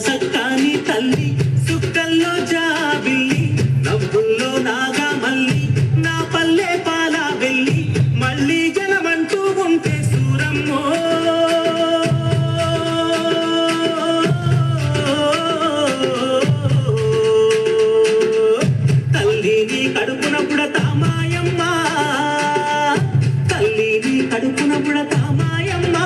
సక్కాని తల్లి సుక్కల్లో జాబిల్లి నవ్వుల్లో నాగా మల్లి నా పల్లె పాల వెళ్ళి మళ్ళీ జనమంటూ ఉంటే సూరమ్మో తల్లిని కడుపున పుడతామాయమ్మ తల్లిని కడుపున పుడతామాయమ్మ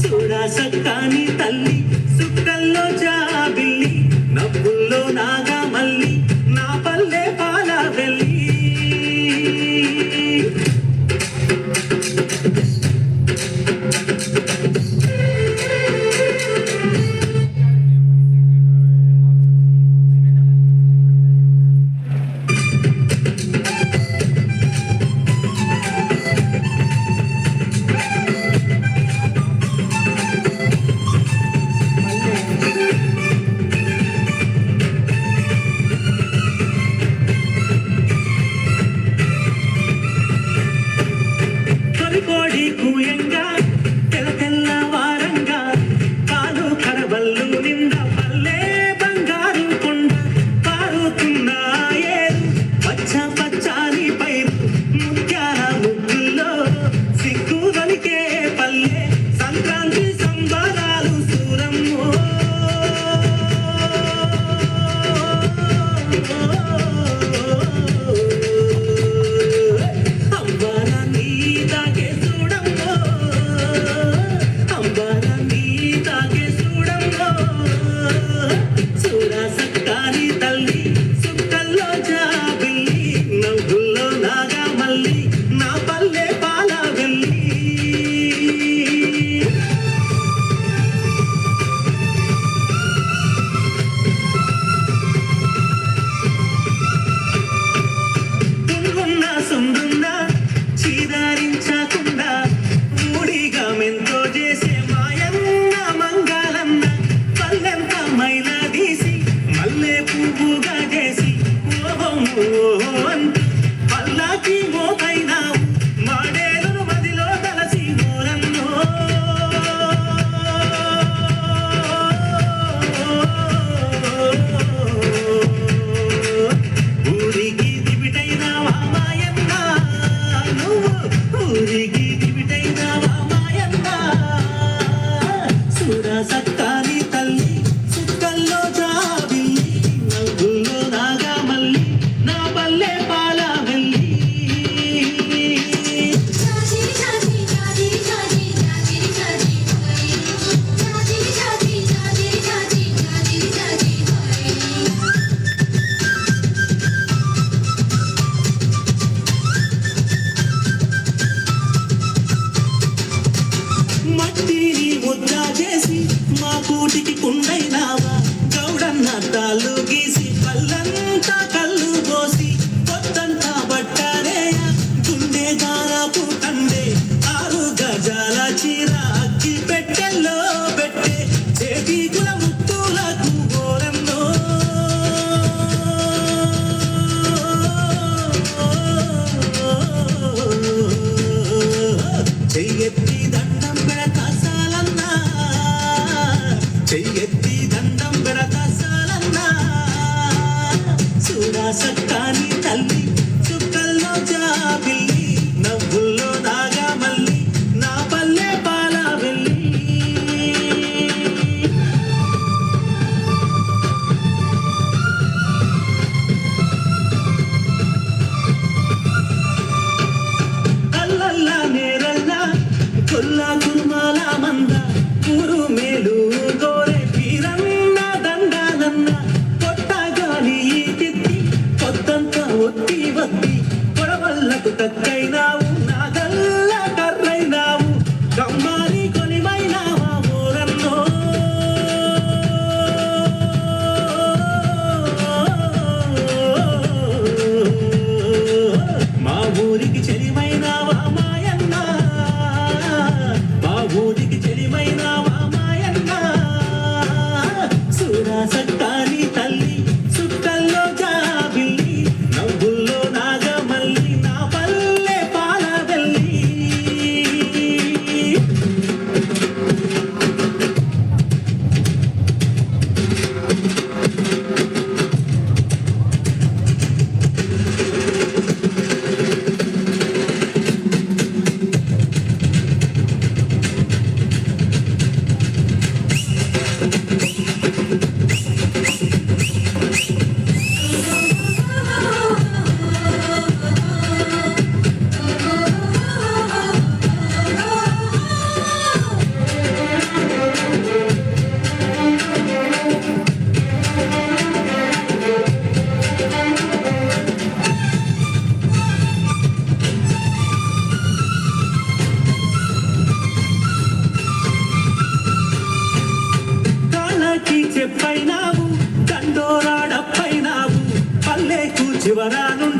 చూడా సక్కాని తల్లి సుక్కల్లో జాబిల్లి నవ్వుల్లో నాగా మల్లి నా పల్లె పాల వెళ్ళి కోడి కూయంగా తెల్ల తెల్ల వారంగా పాలు కరబల్లు నింద పల్లె బంగారు కొండ పారుతున్నాయేరు పచ్చ పచ్చాని పైరు ముత్యాల ముగ్గుల్లో సిగ్గు వలికే పల్లె సంక్రాంతి సంబరాలు సూరమ్మో చీదారించకుండా మూడిగా మెంతో చేసే మాయన్న మంగళన్న పల్లెంత మైలా తీసి మల్లె పువ్వుగా చేసి ఓహో అంటూ పల్లాకి మోకైనావు మాడేలు మదిలో కలసి మోరన్నో ఊరికి దివిటైనావా మాయన్న ఊరికి దివిటైనావా మాయన్న చూడా సక్కాని తల్లి సుక్కల్లో జాబిల్లి నవ్వుల్లో నాగా మల్లి నా పల్లె పాల వెళ్ళి మట్టిని ముద్ద చేసి మా కూటికి కుండైనావా గౌడన్న తాళ్ళు గీసి పల్లంతా కళ్ళు పోసి పొద్దంతా బట్టరేయ గుండె దారాపు కండే 6 గజాల చీర అక్కి పెట్టెల్లో పెట్టే చేతి కుల ముత్తులకు గోరన్నో చెయ్యెత్తి దండం పెడతా సాలన్నా చెయ్యెత్తి దండం పెడతా సాలన్నా చూడా సక్కాని తల్లి చుక్కల్లో జాబిల్లి నవ్వుల్లో నాగా మల్లి నా పల్లె పాల వెళ్ళి అల్లల్లా నేరల్లా కొల్లా కుర్మాల మంద ఊరు మేలు గోరే పీరన్న దండాలన్న కొట్టగాలి తిత్తి పొద్దంతా ఒత్తి చెప్పైనావు దండోరాడప్పైనావు పల్లెకు చివరాను